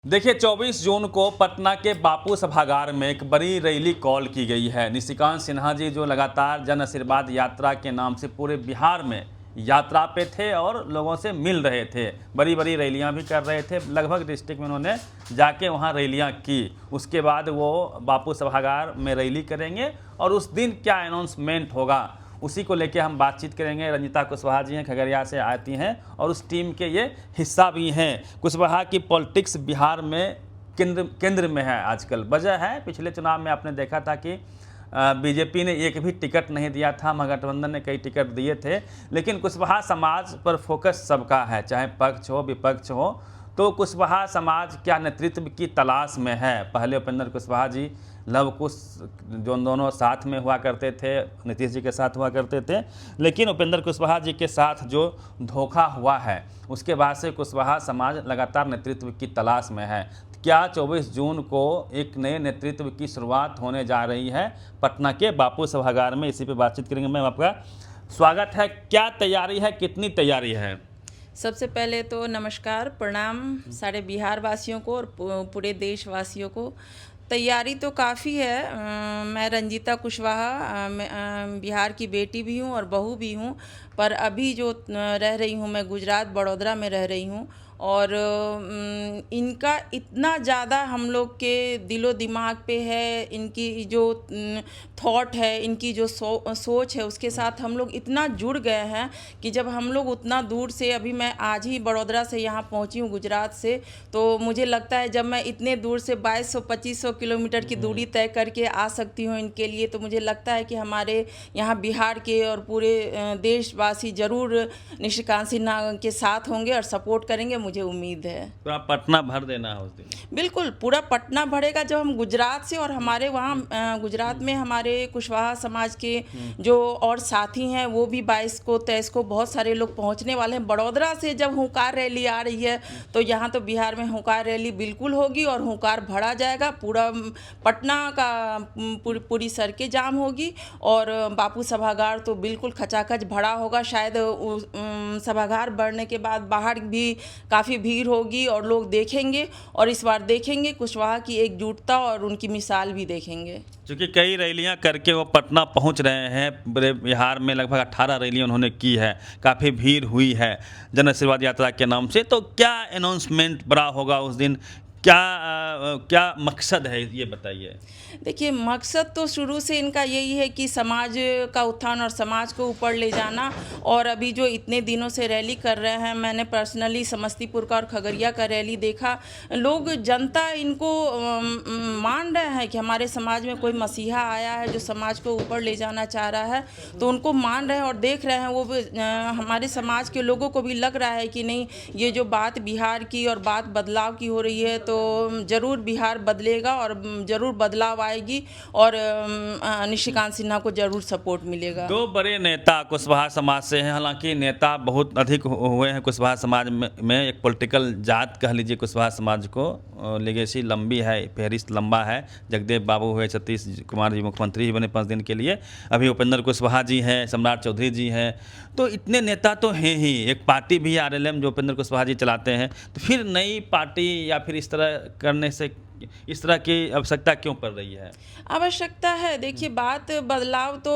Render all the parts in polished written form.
देखिए 24 जून को पटना के बापू सभागार में एक बड़ी रैली कॉल की गई है। निशिकांत सिन्हा जी जो लगातार जन आशीर्वाद यात्रा के नाम से पूरे बिहार में यात्रा पे थे और लोगों से मिल रहे थे, बड़ी बड़ी रैलियां भी कर रहे थे। लगभग डिस्ट्रिक्ट में उन्होंने जाके वहां रैलियां की। उसके बाद वो बापू सभागार में रैली करेंगे और उस दिन क्या अनाउंसमेंट होगा उसी को लेके हम बातचीत करेंगे। रंजीता कुशवाहा जी हैं, खगड़िया से आती हैं और उस टीम के ये हिस्सा भी हैं। कुशवाहा की पॉलिटिक्स बिहार में केंद्र में है आजकल। वजह है पिछले चुनाव में आपने देखा था कि बीजेपी ने एक भी टिकट नहीं दिया था, महागठबंधन ने कई टिकट दिए थे, लेकिन कुशवाहा समाज पर फोकस सबका है, चाहे पक्ष हो विपक्ष हो। तो कुशवाहा समाज क्या नेतृत्व की तलाश में है। पहले उपेंद्र कुशवाहा जी लव कुश जो दोनों साथ में हुआ करते थे, नीतीश जी के साथ हुआ करते थे, लेकिन उपेंद्र कुशवाहा जी के साथ जो धोखा हुआ है उसके बाद से कुशवाहा समाज लगातार नेतृत्व की तलाश में है। क्या 24 जून को एक नए नेतृत्व की शुरुआत होने जा रही है पटना के बापू सभागार में, इसी पे बातचीत करेंगे। मैम आपका स्वागत है। क्या तैयारी है, कितनी तैयारी है? सबसे पहले तो नमस्कार, प्रणाम सारे बिहार वासियों को और पूरे देशवासियों को। तैयारी तो काफ़ी है। मैं रंजीता कुशवाहा बिहार की बेटी भी हूँ और बहू भी हूँ, पर अभी जो रह रही हूँ मैं गुजरात बड़ौदा में रह रही हूँ। और इनका इतना ज़्यादा हम लोग के दिलो दिमाग पे है, इनकी जो थॉट है, इनकी जो सोच है, उसके साथ हम लोग इतना जुड़ गए हैं कि जब हम लोग उतना दूर से, अभी मैं आज ही बड़ौदा से यहाँ पहुँची हूँ गुजरात से, तो मुझे लगता है जब मैं इतने दूर से 2200-2500 किलोमीटर की दूरी तय करके आ सकती हूँ इनके लिए, तो मुझे लगता है कि हमारे यहाँ बिहार के और पूरे देशवासी ज़रूर निशिकांत सिन्हा के साथ होंगे और सपोर्ट करेंगे, मुझे उम्मीद है। तो आप पटना भर देना है उस दिन? बिल्कुल, पूरा पटना भरेगा। जब हम गुजरात से और हमारे वहाँ गुजरात में हमारे कुशवाहा समाज के जो और साथी हैं वो भी 22 को 23 को बहुत सारे लोग पहुँचने वाले हैं। बड़ौदा से जब हुंकार रैली आ रही है तो यहाँ तो बिहार में हुंकार रैली बिल्कुल होगी और हुंकार भरा जाएगा। पूरा पटना का पूरी सड़कें जाम होगी और बापू सभागार तो बिल्कुल खचाखच भरा होगा। शायद सभागार बढ़ने के बाद बाहर भी काफ़ी भीड़ होगी और लोग देखेंगे, और इस बार देखेंगे कुशवाहा की एकजुटता और उनकी मिसाल भी देखेंगे। क्योंकि कई रैलियां करके वो पटना पहुंच रहे हैं। पूरे बिहार में लगभग 18 रैलियां उन्होंने की है, काफ़ी भीड़ हुई है जन आशीर्वाद यात्रा के नाम से। तो क्या अनाउंसमेंट बड़ा होगा उस दिन, क्या मकसद है, ये बताइए। देखिए, मकसद तो शुरू से इनका यही है कि समाज का उत्थान और समाज को ऊपर ले जाना। और अभी जो इतने दिनों से रैली कर रहे हैं, मैंने पर्सनली समस्तीपुर का और खगड़िया का रैली देखा। लोग, जनता इनको मान रहे हैं कि हमारे समाज में कोई मसीहा आया है जो समाज को ऊपर ले जाना चाह रहा है, तो उनको मान रहे हैं और देख रहे हैं। वो हमारे समाज के लोगों को भी लग रहा है कि नहीं, ये जो बात बिहार की और बात बदलाव की हो रही है, तो ज़रूर बिहार बदलेगा और ज़रूर बदलाव आएगी और निशिकांत सिन्हा को ज़रूर सपोर्ट मिलेगा। दो बड़े नेता कुशवाहा समाज से हैं, हालांकि नेता बहुत अधिक हुए हैं कुशवाहा समाज में। एक पॉलिटिकल जात कह लीजिए कुशवाहा समाज को, लेगेसी लंबी है, फहरिस्त लंबा है। जगदेव बाबू हुए, सतीश कुमार जी मुख्यमंत्री ही बने 5 दिन के लिए, अभी उपेंद्र कुशवाहा जी हैं, सम्राट चौधरी जी हैं। तो इतने नेता तो हैं ही। एक पार्टी भी आरएलएम जो उपेंद्र कुशवाहा जी चलाते हैं, तो फिर नई पार्टी या फिर इस तरह करने से इस तरह की आवश्यकता क्यों पड़ रही है? आवश्यकता है, देखिए, बात बदलाव तो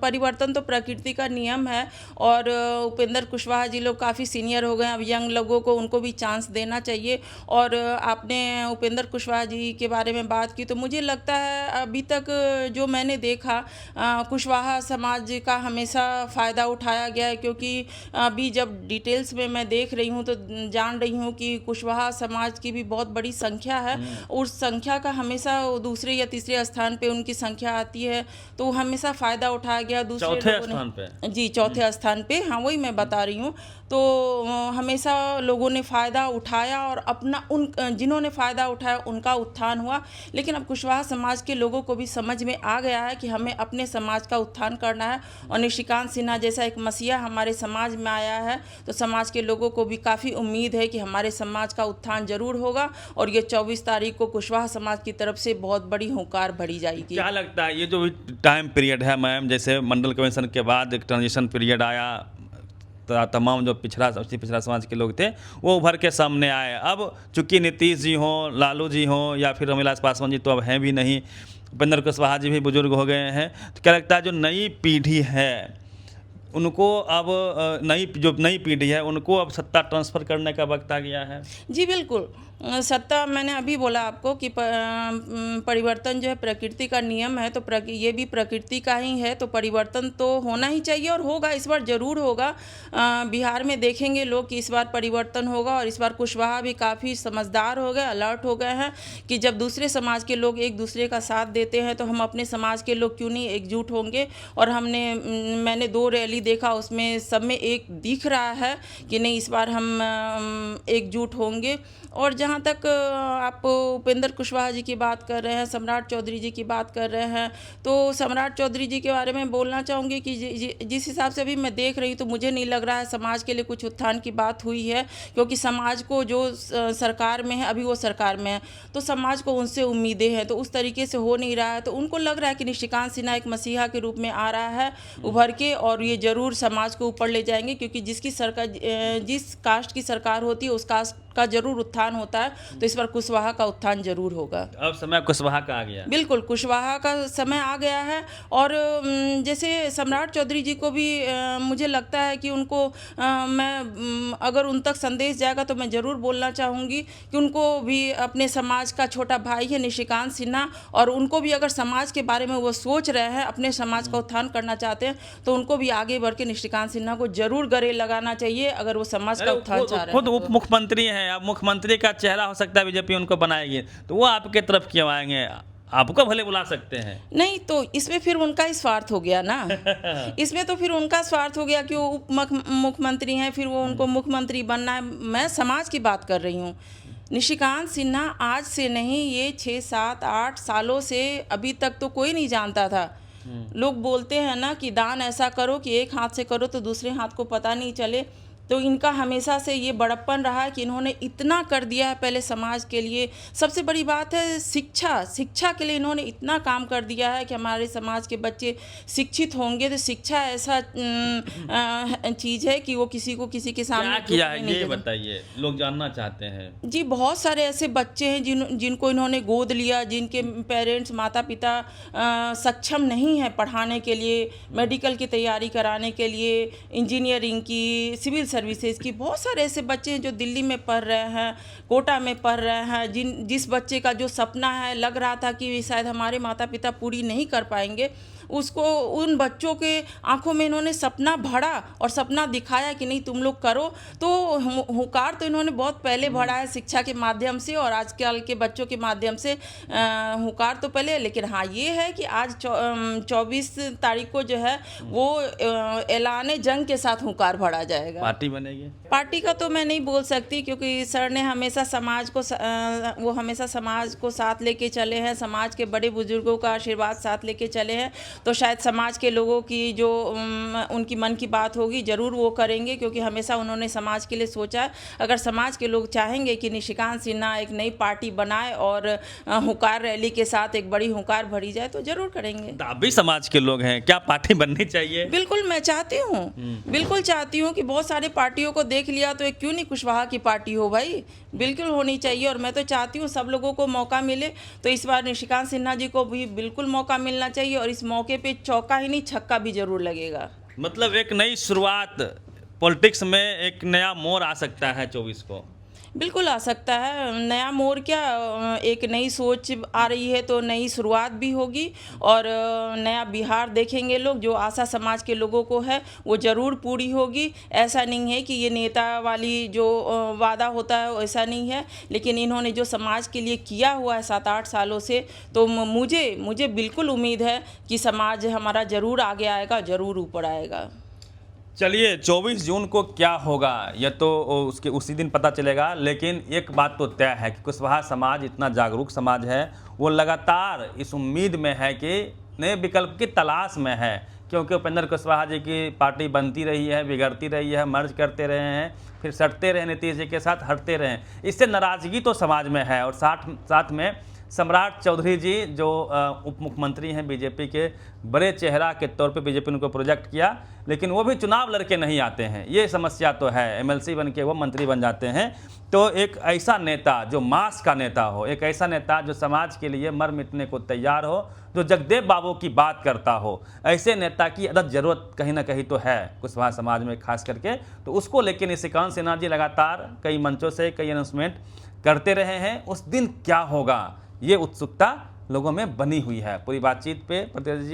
परिवर्तन तो प्रकृति का नियम है। और उपेंद्र कुशवाहा जी लोग काफ़ी सीनियर हो गए हैं, अब यंग लोगों को उनको भी चांस देना चाहिए। और आपने उपेंद्र कुशवाहा जी के बारे में बात की, तो मुझे लगता है अभी तक जो मैंने देखा, कुशवाहा समाज का हमेशा फ़ायदा उठाया गया है। क्योंकि अभी जब डिटेल्स में मैं देख रही हूँ तो जान रही हूँ कि कुशवाहा समाज की भी बहुत बड़ी संख्या है। उस संख्या का हमेशा दूसरे या तीसरे स्थान पे उनकी संख्या आती है, तो हमेशा फ़ायदा उठाया गया। दूसरे चौथे लोगों स्थान पे? जी, चौथे स्थान पे, हाँ, वही मैं बता रही हूँ। तो हमेशा लोगों ने फ़ायदा उठाया और अपना जिन्होंने फ़ायदा उठाया उनका उत्थान हुआ। लेकिन अब कुशवाहा समाज के लोगों को भी समझ में आ गया है कि हमें अपने समाज का उत्थान करना है। और निशिकांत सिन्हा जैसा एक मसीहा हमारे समाज में आया है, तो समाज के लोगों को भी काफ़ी उम्मीद है कि हमारे समाज का उत्थान ज़रूर होगा। और ये 24 तारीख को कुशवाहा समाज की तरफ से बहुत बड़ी हुंकार भरी जाएगी। क्या लगता है ये जो टाइम पीरियड है मैम, जैसे मंडल कमीशन के बाद एक ट्रांजिशन पीरियड आया, तमाम जो पिछड़ा समाज के लोग थे वो उभर के सामने आए। अब चूंकि नीतीश जी हों, लालू जी हों या फिर रामविलास पासवान जी तो अब हैं भी नहीं, उपेंद्र कुशवाहा जी भी बुजुर्ग हो गए हैं, तो क्या लगता है जो नई पीढ़ी है उनको अब नई पीढ़ी है उनको अब सत्ता ट्रांसफ़र करने का वक्त आ गया है? जी बिल्कुल। सत्ता, मैंने अभी बोला आपको कि परिवर्तन जो है प्रकृति का नियम है, तो ये भी प्रकृति का ही है, तो परिवर्तन तो होना ही चाहिए और होगा, इस बार ज़रूर होगा। बिहार में देखेंगे लोग कि इस बार परिवर्तन होगा और इस बार कुशवाहा भी काफ़ी समझदार हो गए, अलर्ट हो गए हैं कि जब दूसरे समाज के लोग एक दूसरे का साथ देते हैं तो हम अपने समाज के लोग क्यों नहीं एकजुट होंगे। और मैंने 2 रैली देखा, उसमें सब में एक दिख रहा है कि नहीं, इस बार हम एकजुट होंगे। और जहाँ तक आप उपेंद्र कुशवाहा जी की बात कर रहे हैं, सम्राट चौधरी जी की बात कर रहे हैं, तो सम्राट चौधरी जी के बारे में बोलना चाहूँगी कि जिस हिसाब से अभी मैं देख रही हूँ तो मुझे नहीं लग रहा है समाज के लिए कुछ उत्थान की बात हुई है, क्योंकि समाज को जो सरकार में है, अभी वो सरकार में है, तो समाज को उनसे उम्मीदें हैं, तो उस तरीके से हो नहीं रहा है। तो उनको लग रहा है कि निशिकांत सिन्हा एक मसीहा के रूप में आ रहा है उभर के, और ये ज़रूर समाज को ऊपर ले जाएंगे, क्योंकि जिस कास्ट की सरकार होती है उस कास्ट का जरूर उत्थान होता है, तो इस बार कुशवाहा का उत्थान जरूर होगा। अब समय कुशवाहा का आ गया। बिल्कुल, कुशवाहा का समय आ गया है। और जैसे सम्राट चौधरी जी को भी मुझे लगता है कि उनको मैं अगर उन तक संदेश जाएगा तो मैं ज़रूर बोलना चाहूँगी कि उनको भी अपने समाज का छोटा भाई है निशिकांत सिन्हा, और उनको भी अगर समाज के बारे में वो सोच रहे हैं, अपने समाज का उत्थान करना चाहते हैं, तो उनको भी आगे बढ़ के निशिकांत सिन्हा को जरूर गले लगाना चाहिए अगर वो समाज का उत्थान चाह रहे हैं। खुद उप मुख्यमंत्री हैं, अब मुख्यमंत्री का चेहरा हो सकता है बीजेपी उनको बनाएगी, तो वो आपके तरफ क्यों आएंगे? आपको भले बुला सकते हैं। नहीं, तो इसमें फिर उनका ही स्वार्थ हो गया ना। इसमें तो फिर उनका स्वार्थ हो गया कि वो उप मुख्यमंत्री हैं, फिर वो उनको मुख्यमंत्री बनना है। मैं समाज की बात कर रही हूँ। निशिकांत सिन्हा आज से नहीं, ये 6, 7, 8 सालों से अभी तक तो कोई नहीं जानता था। लोग बोलते हैं ना कि दान ऐसा करो कि एक हाथ से करो तो दूसरे हाथ को पता नहीं चले, तो इनका हमेशा से ये बड़प्पन रहा है कि इन्होंने इतना कर दिया है पहले समाज के लिए। सबसे बड़ी बात है शिक्षा के लिए इन्होंने इतना काम कर दिया है कि हमारे समाज के बच्चे शिक्षित होंगे, तो शिक्षा ऐसा चीज़ है कि वो किसी के सामने क्या किया है ये बताइए, लोग जानना चाहते हैं। जी, बहुत सारे ऐसे बच्चे हैं जिनको इन्होंने गोद लिया, जिनके पेरेंट्स, माता पिता सक्षम नहीं है पढ़ाने के लिए, मेडिकल की तैयारी कराने के लिए, इंजीनियरिंग की, सिविल सर्विसेज की। बहुत सारे ऐसे बच्चे हैं जो दिल्ली में पढ़ रहे हैं, कोटा में पढ़ रहे हैं, जिस बच्चे का जो सपना है, लग रहा था कि शायद हमारे माता पिता पूरी नहीं कर पाएंगे, उसको, उन बच्चों के आंखों में इन्होंने सपना भरा और सपना दिखाया कि नहीं तुम लोग करो। तो हुंकार तो इन्होंने बहुत पहले भरा है शिक्षा के माध्यम से और आजकल के बच्चों के माध्यम से। हुंकार तो पहले, लेकिन हाँ ये है कि आज 24 तारीख को जो है वो ऐलान जंग के साथ हुंकार भरा जाएगा। पार्टी बनेगी? पार्टी का तो मैं नहीं बोल सकती, क्योंकि सर ने हमेशा समाज को साथ लेके चले हैं, समाज के बड़े बुजुर्गों का आशीर्वाद साथ लेके चले हैं, तो शायद समाज के लोगों की जो उनकी मन की बात होगी ज़रूर वो करेंगे, क्योंकि हमेशा उन्होंने समाज के लिए सोचा है। अगर समाज के लोग चाहेंगे कि निशिकांत सिन्हा एक नई पार्टी बनाए और हुंकार रैली के साथ एक बड़ी हुंकार भरी जाए, तो ज़रूर करेंगे। आप भी समाज के लोग हैं, क्या पार्टी बननी चाहिए? बिल्कुल, मैं चाहती हूँ, बिल्कुल चाहती हूँ कि बहुत सारे पार्टियों को देख लिया तो क्यों नहीं कुशवाहा की पार्टी हो भाई, बिल्कुल होनी चाहिए। और मैं तो चाहती हूँ सब लोगों को मौका मिले, तो इस बार निशिकांत सिन्हा जी को भी बिल्कुल मौका मिलना चाहिए, और इस मौके पे चौका ही नहीं छक्का भी जरूर लगेगा। मतलब एक नई शुरुआत, पॉलिटिक्स में एक नया मोड़ आ सकता है 24 को। बिल्कुल आ सकता है नया मोड़, क्या एक नई सोच आ रही है, तो नई शुरुआत भी होगी और नया बिहार देखेंगे लोग। जो आशा समाज के लोगों को है वो ज़रूर पूरी होगी। ऐसा नहीं है कि ये नेता वाली जो वादा होता है ऐसा नहीं है, लेकिन इन्होंने जो समाज के लिए किया हुआ है 7-8 सालों से, तो मुझे बिल्कुल उम्मीद है कि समाज हमारा ज़रूर आगे आएगा, ज़रूर ऊपर आएगा। चलिए 24 जून को क्या होगा यह तो उसके उसी दिन पता चलेगा, लेकिन एक बात तो तय है कि कुशवाहा समाज इतना जागरूक समाज है, वो लगातार इस उम्मीद में है कि नए विकल्प की तलाश में है, क्योंकि उपेंद्र कुशवाहा जी की पार्टी बनती रही है, बिगड़ती रही है, मर्ज करते रहे हैं, फिर सटते रहे नीतीश जी के साथ, हटते रहे। इससे नाराज़गी तो समाज में है और साथ में सम्राट चौधरी जी जो उप मुख्यमंत्री हैं बीजेपी के, बड़े चेहरा के तौर पे बीजेपी ने उनको प्रोजेक्ट किया, लेकिन वो भी चुनाव लड़के नहीं आते हैं। ये समस्या तो है, एमएलसी बन के वो मंत्री बन जाते हैं। तो एक ऐसा नेता जो मास का नेता हो, एक ऐसा नेता जो समाज के लिए मर मिटने को तैयार हो, जो जगदेव बाबू की बात करता हो, ऐसे नेता की अदद जरूरत कहीं ना कहीं तो है कुशवाहा समाज में खास करके। तो उसको लेकर निशिकांत सिन्हा जी लगातार कई मंचों से कई अनाउंसमेंट करते रहे हैं। उस दिन क्या होगा, ये उत्सुकता लोगों में बनी हुई है। पूरी बातचीत पे प्रतिनिधि